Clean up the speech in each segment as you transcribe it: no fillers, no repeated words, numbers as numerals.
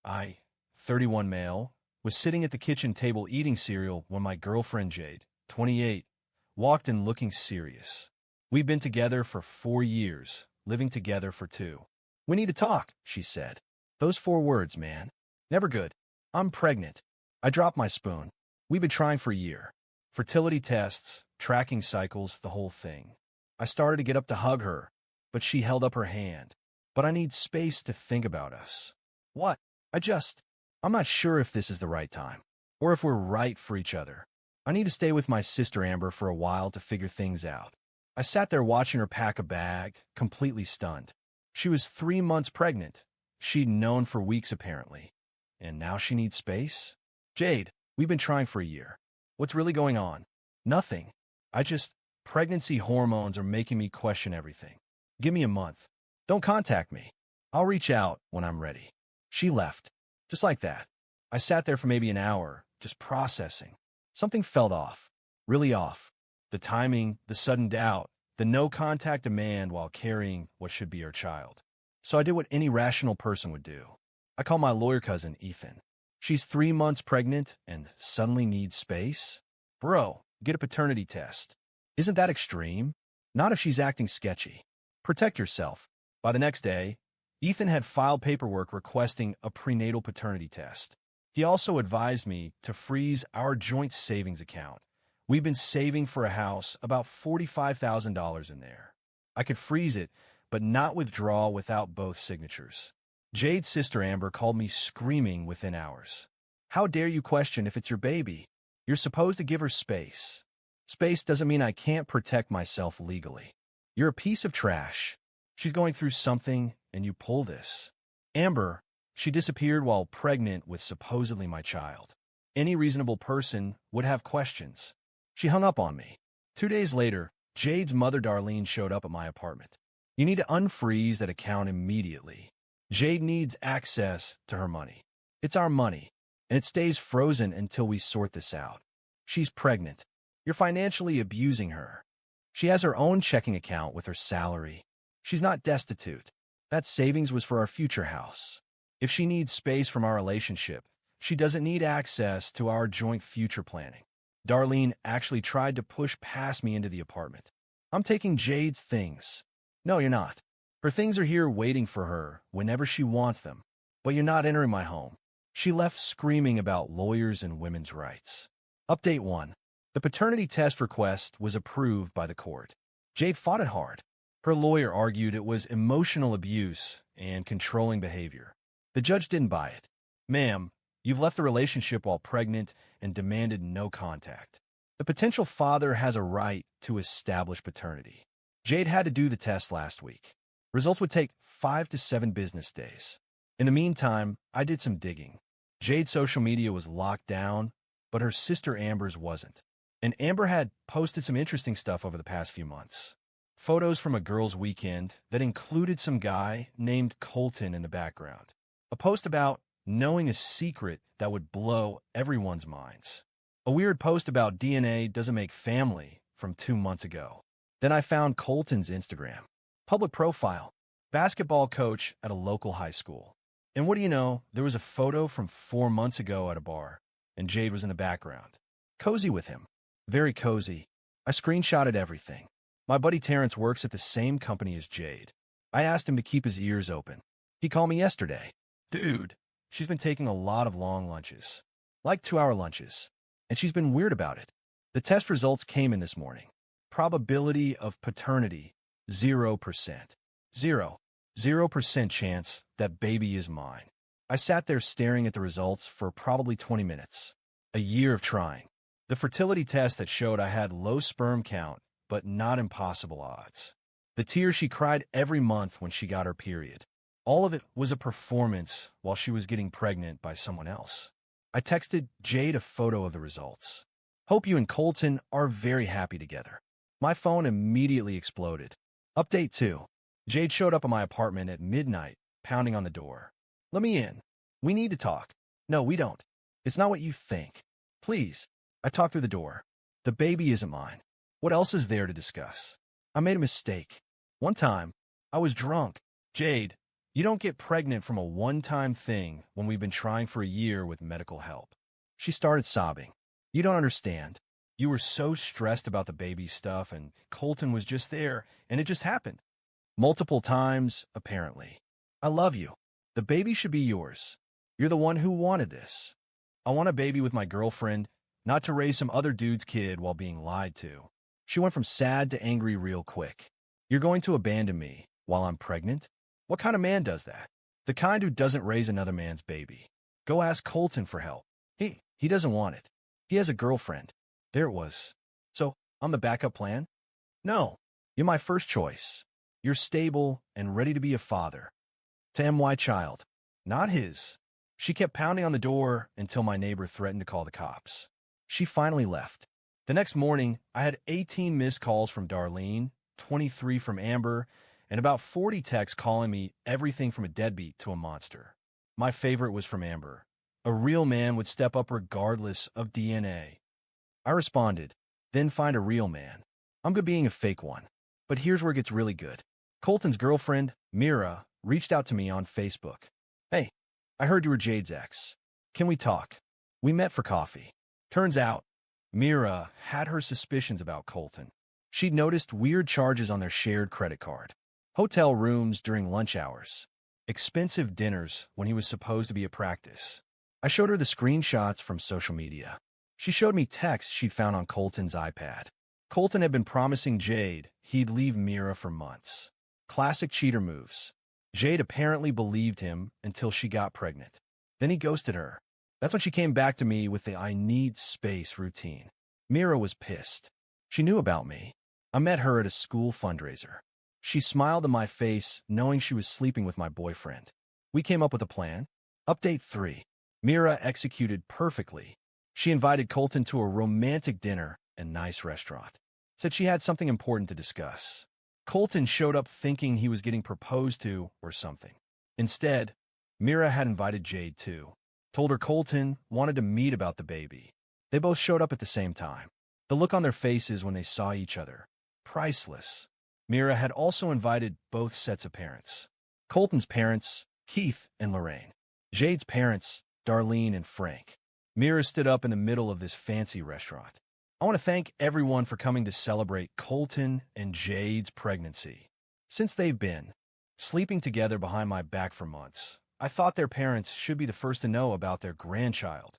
I, 31 male, was sitting at the kitchen table eating cereal when my girlfriend Jade, 28, walked in looking serious. We've been together for 4 years, living together for 2. We need to talk, she said. Those 4 words, man. Never good. I'm pregnant. I dropped my spoon. We've been trying for a year. Fertility tests, tracking cycles, the whole thing. I started to get up to hug her, but she held up her hand. But I need space to think about us. What? I'm not sure if this is the right time, or if we're right for each other. I need to stay with my sister Amber for a while to figure things out. I sat there watching her pack a bag, completely stunned. She was 3 months pregnant. She'd known for weeks apparently. And now she needs space? Jade, we've been trying for a year. What's really going on? Nothing. Pregnancy hormones are making me question everything. Give me a month. Don't contact me. I'll reach out when I'm ready. She left. Just like that. I sat there for maybe an hour, just processing. Something felt off. Really off. The timing, the sudden doubt, the no-contact demand while carrying what should be her child. So I did what any rational person would do. I called my lawyer cousin, Ethan. She's 3 months pregnant and suddenly needs space? Bro, get a paternity test. Isn't that extreme? Not if she's acting sketchy. Protect yourself. By the next day, Ethan had filed paperwork requesting a prenatal paternity test. He also advised me to freeze our joint savings account. We've been saving for a house, about $45,000 in there. I could freeze it, but not withdraw without both signatures. Jade's sister Amber called me screaming within hours. How dare you question if it's your baby? You're supposed to give her space. Space doesn't mean I can't protect myself legally. You're a piece of trash. She's going through something, and you pull this. Amber, she disappeared while pregnant with supposedly my child. Any reasonable person would have questions. She hung up on me. 2 days later, Jade's mother Darlene showed up at my apartment. You need to unfreeze that account immediately. Jade needs access to her money. It's our money, and it stays frozen until we sort this out. She's pregnant. You're financially abusing her. She has her own checking account with her salary. She's not destitute. That savings was for our future house. If she needs space from our relationship, she doesn't need access to our joint future planning. Darlene actually tried to push past me into the apartment. I'm taking Jade's things. No, you're not. Her things are here waiting for her whenever she wants them. But you're not entering my home. She left screaming about lawyers and women's rights. Update 1. The paternity test request was approved by the court. Jade fought it hard. Her lawyer argued it was emotional abuse and controlling behavior. The judge didn't buy it. Ma'am, you've left the relationship while pregnant and demanded no contact. The potential father has a right to establish paternity. Jade had to do the test last week. Results would take 5 to 7 business days. In the meantime, I did some digging. Jade's social media was locked down, but her sister Amber's wasn't. And Amber had posted some interesting stuff over the past few months. Photos from a girls' weekend that included some guy named Colton in the background. A post about knowing a secret that would blow everyone's minds. A weird post about DNA doesn't make family from 2 months ago. Then I found Colton's Instagram. Public profile. Basketball coach at a local high school. And what do you know, there was a photo from 4 months ago at a bar, and Jade was in the background. Cozy with him. Very cozy. I screenshotted everything. My buddy Terrence works at the same company as Jade. I asked him to keep his ears open. He called me yesterday. Dude, she's been taking a lot of long lunches. Like 2-hour lunches. And she's been weird about it. The test results came in this morning. Probability of paternity, 0%. 0% chance that baby is mine. I sat there staring at the results for probably 20 minutes. A year of trying. The fertility test that showed I had low sperm count, but not impossible odds. The tears she cried every month when she got her period. All of it was a performance while she was getting pregnant by someone else. I texted Jade a photo of the results. Hope you and Colton are very happy together. My phone immediately exploded. Update 2. Jade showed up at my apartment at midnight, pounding on the door. Let me in. We need to talk. No, we don't. It's not what you think. Please. I talked through the door. The baby isn't mine. What else is there to discuss? I made a mistake. One time, I was drunk. Jade, You don't get pregnant from a one-time thing when we've been trying for a year with medical help. She started sobbing. You don't understand. You were so stressed about the baby stuff, and Colton was just there, and it just happened. Multiple times, apparently. I love you. The baby should be yours. You're the one who wanted this. I want a baby with my girlfriend, not to raise some other dude's kid while being lied to. She went from sad to angry real quick. You're going to abandon me while I'm pregnant? What kind of man does that? The kind who doesn't raise another man's baby. Go ask Colton for help. He doesn't want it. He has a girlfriend. There it was. So, I'm the backup plan? No. You're my first choice. You're stable and ready to be a father. To my child. Not his. She kept pounding on the door until my neighbor threatened to call the cops. She finally left. The next morning, I had 18 missed calls from Darlene, 23 from Amber, and about 40 texts calling me everything from a deadbeat to a monster. My favorite was from Amber. A real man would step up regardless of DNA. I responded, then find a real man. I'm good being a fake one. But here's where it gets really good. Colton's girlfriend, Mira, reached out to me on Facebook. Hey, I heard you were Jade's ex. Can we talk? We met for coffee. Turns out, Mira had her suspicions about Colton. She'd noticed weird charges on their shared credit card. Hotel rooms during lunch hours. Expensive dinners when he was supposed to be at practice. I showed her the screenshots from social media. She showed me texts she'd found on Colton's iPad. Colton had been promising Jade he'd leave Mira for months. Classic cheater moves. Jade apparently believed him until she got pregnant. Then he ghosted her. That's when she came back to me with the I need space routine. Mira was pissed. She knew about me. I met her at a school fundraiser. She smiled in my face, knowing she was sleeping with my boyfriend. We came up with a plan. Update 3. Mira executed perfectly. She invited Colton to a romantic dinner and nice restaurant. Said she had something important to discuss. Colton showed up thinking he was getting proposed to or something. Instead, Mira had invited Jade too. Told her Colton wanted to meet about the baby. They both showed up at the same time. The look on their faces when they saw each other. Priceless. Mira had also invited both sets of parents. Colton's parents, Keith and Lorraine. Jade's parents, Darlene and Frank. Mira stood up in the middle of this fancy restaurant. I want to thank everyone for coming to celebrate Colton and Jade's pregnancy. Since they've been sleeping together behind my back for months, I thought their parents should be the first to know about their grandchild.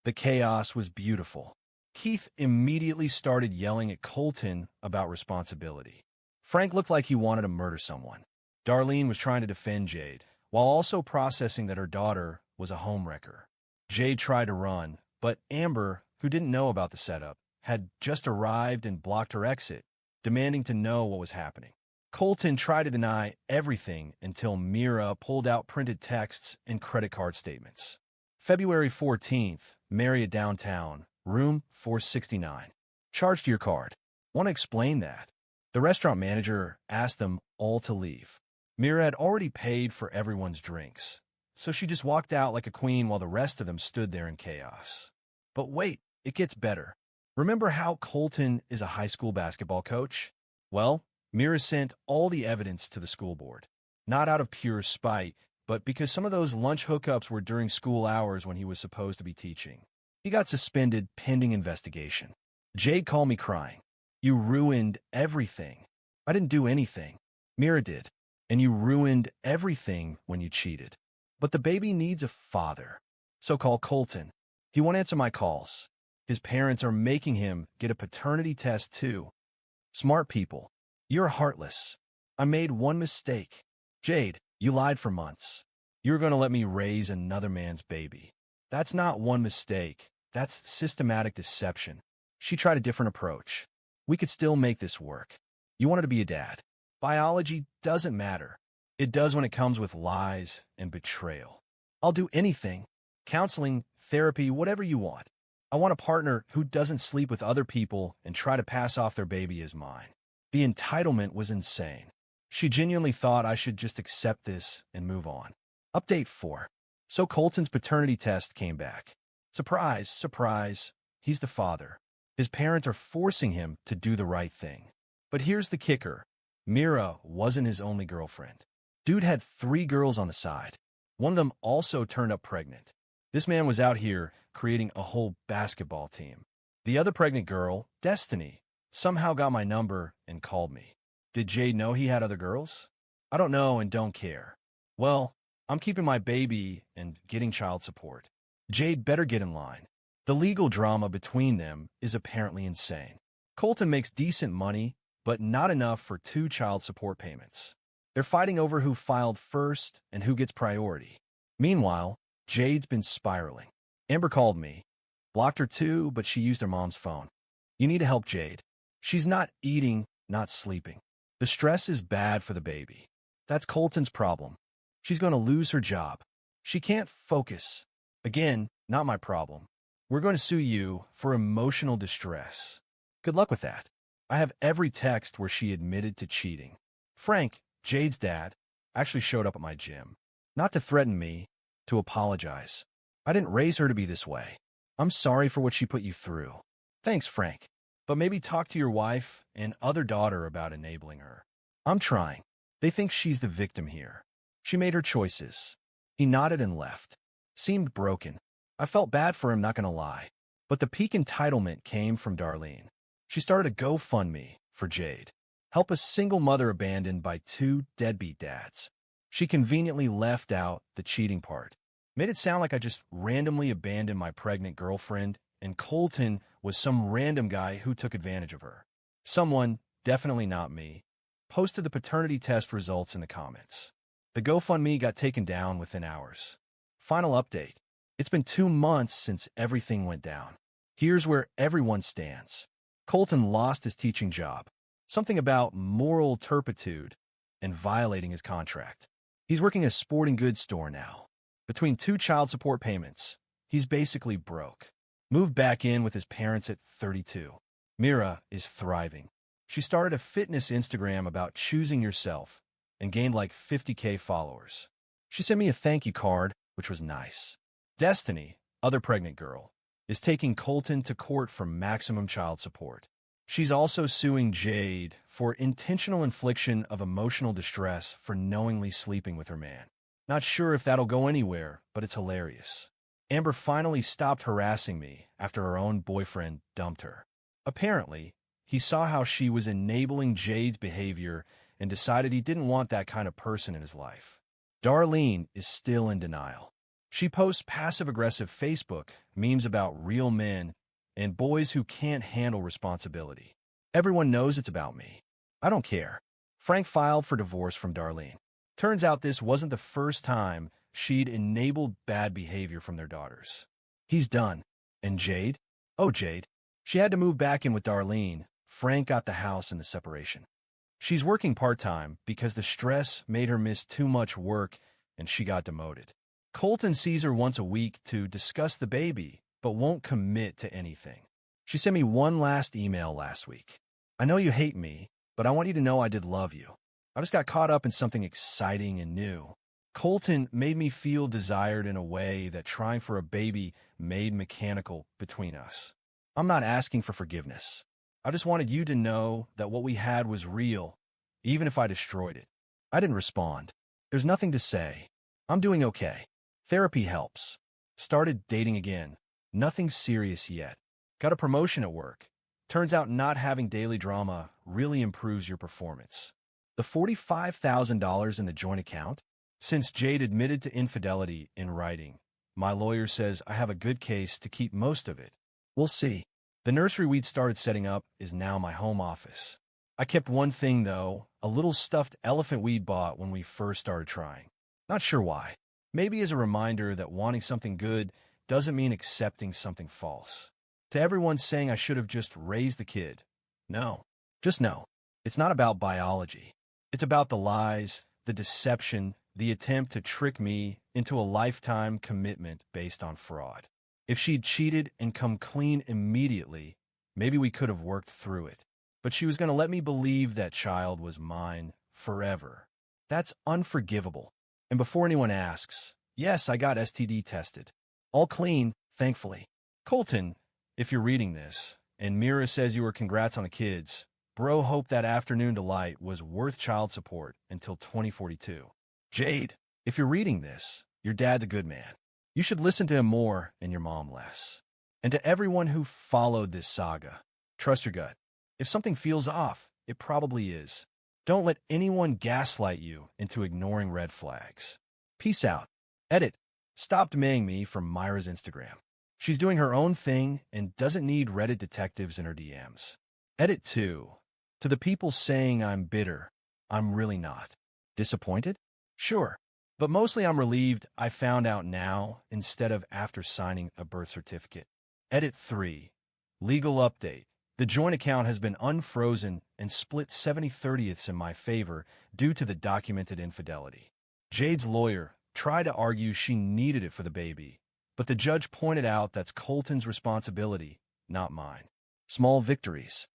The chaos was beautiful. Keith immediately started yelling at Colton about responsibility. Frank looked like he wanted to murder someone. Darlene was trying to defend Jade, while also processing that her daughter was a homewrecker. Jade tried to run, but Amber, who didn't know about the setup, had just arrived and blocked her exit, demanding to know what was happening. Colton tried to deny everything until Mira pulled out printed texts and credit card statements. February 14th, Marriott downtown, room 469. Charged your card. Want to explain that? The restaurant manager asked them all to leave. Mira had already paid for everyone's drinks, so she just walked out like a queen while the rest of them stood there in chaos. But wait, it gets better. Remember how Colton is a high school basketball coach? Well, Mira sent all the evidence to the school board. Not out of pure spite, but because some of those lunch hookups were during school hours when he was supposed to be teaching. He got suspended pending investigation. Jade called me crying. You ruined everything. I didn't do anything. Mira did. And you ruined everything when you cheated. But the baby needs a father. So call Colton. He won't answer my calls. His parents are making him get a paternity test too. Smart people. You're heartless. I made one mistake. Jade, you lied for months. You were going to let me raise another man's baby. That's not one mistake. That's systematic deception. She tried a different approach. We could still make this work. You wanted to be a dad. Biology doesn't matter. It does when it comes with lies and betrayal. I'll do anything. Counseling, therapy, whatever you want. I want a partner who doesn't sleep with other people and try to pass off their baby as mine. The entitlement was insane. She genuinely thought I should just accept this and move on. Update 4. So Colton's paternity test came back. Surprise, surprise, he's the father. His parents are forcing him to do the right thing. But here's the kicker. Mira wasn't his only girlfriend. Dude had 3 girls on the side. One of them also turned up pregnant. This man was out here creating a whole basketball team. The other pregnant girl, Destiny, somehow got my number and called me. Did Jade know he had other girls? I don't know and don't care. Well, I'm keeping my baby and getting child support. Jade better get in line. The legal drama between them is apparently insane. Colton makes decent money, but not enough for 2 child support payments. They're fighting over who filed first and who gets priority. Meanwhile, Jade's been spiraling. Amber called me. Blocked her too, but she used her mom's phone. You need to help Jade. She's not eating, not sleeping. The stress is bad for the baby. That's Colton's problem. She's going to lose her job. She can't focus. Again, not my problem. We're going to sue you for emotional distress. Good luck with that. I have every text where she admitted to cheating. Frank, Jade's dad, actually showed up at my gym. Not to threaten me, to apologize. I didn't raise her to be this way. I'm sorry for what she put you through. Thanks, Frank. But maybe talk to your wife and other daughter about enabling her. I'm trying. They think she's the victim here. She made her choices. He nodded and left. Seemed broken. I felt bad for him, not gonna lie. But the peak entitlement came from Darlene. She started a GoFundMe for Jade. Help a single mother abandoned by 2 deadbeat dads. She conveniently left out the cheating part. Made it sound like I just randomly abandoned my pregnant girlfriend and Colton was some random guy who took advantage of her. Someone, definitely not me, posted the paternity test results in the comments. The GoFundMe got taken down within hours. Final update. It's been 2 months since everything went down. Here's where everyone stands. Colton lost his teaching job. Something about moral turpitude and violating his contract. He's working a sporting goods store now. Between 2 child support payments, he's basically broke. Moved back in with his parents at 32. Mira is thriving. She started a fitness Instagram about choosing yourself and gained like 50K followers. She sent me a thank you card, which was nice. Destiny, other pregnant girl, is taking Colton to court for maximum child support. She's also suing Jade for intentional infliction of emotional distress for knowingly sleeping with her man. Not sure if that'll go anywhere, but it's hilarious. Amber finally stopped harassing me after her own boyfriend dumped her. Apparently, he saw how she was enabling Jade's behavior and decided he didn't want that kind of person in his life. Darlene is still in denial. She posts passive-aggressive Facebook memes about real men and boys who can't handle responsibility. Everyone knows it's about me. I don't care. Frank filed for divorce from Darlene. Turns out this wasn't the first time she'd enabled bad behavior from their daughters. He's done. And Jade? Oh, Jade. She had to move back in with Darlene. Frank got the house and the separation. She's working part-time because the stress made her miss too much work and she got demoted. Colton sees her once a week to discuss the baby, but won't commit to anything. She sent me one last email last week. I know you hate me, but I want you to know I did love you. I just got caught up in something exciting and new. Colton made me feel desired in a way that trying for a baby made mechanical between us. I'm not asking for forgiveness. I just wanted you to know that what we had was real, even if I destroyed it. I didn't respond. There's nothing to say. I'm doing okay. Therapy helps. Started dating again. Nothing serious yet. Got a promotion at work. Turns out not having daily drama really improves your performance. The $45,000 in the joint account? Since Jade admitted to infidelity in writing, my lawyer says I have a good case to keep most of it. We'll see. The nursery we'd started setting up is now my home office. I kept one thing, though, a little stuffed elephant we'd bought when we first started trying. Not sure why. Maybe as a reminder that wanting something good doesn't mean accepting something false. To everyone saying I should have just raised the kid, no. Just no. It's not about biology. It's about the lies, the deception, the attempt to trick me into a lifetime commitment based on fraud. If she'd cheated and come clean immediately, maybe we could have worked through it. But she was going to let me believe that child was mine forever. That's unforgivable. And before anyone asks, yes, I got STD tested. All clean, thankfully. Colton, if you're reading this, and Mira says you were congrats on the kids, bro, hope that afternoon delight was worth child support until 2042. Jade, if you're reading this, your dad's a good man. You should listen to him more and your mom less. And to everyone who followed this saga, trust your gut. If something feels off, it probably is. Don't let anyone gaslight you into ignoring red flags. Peace out. Edit. Stop demaying me from Myra's Instagram. She's doing her own thing and doesn't need Reddit detectives in her DMs. Edit 2. To the people saying I'm bitter, I'm really not. Disappointed? Sure. But mostly I'm relieved I found out now instead of after signing a birth certificate. Edit 3. Legal update. The joint account has been unfrozen and split 70/30ths in my favor due to the documented infidelity. Jade's lawyer tried to argue she needed it for the baby, but the judge pointed out that's Colton's responsibility, not mine. Small victories.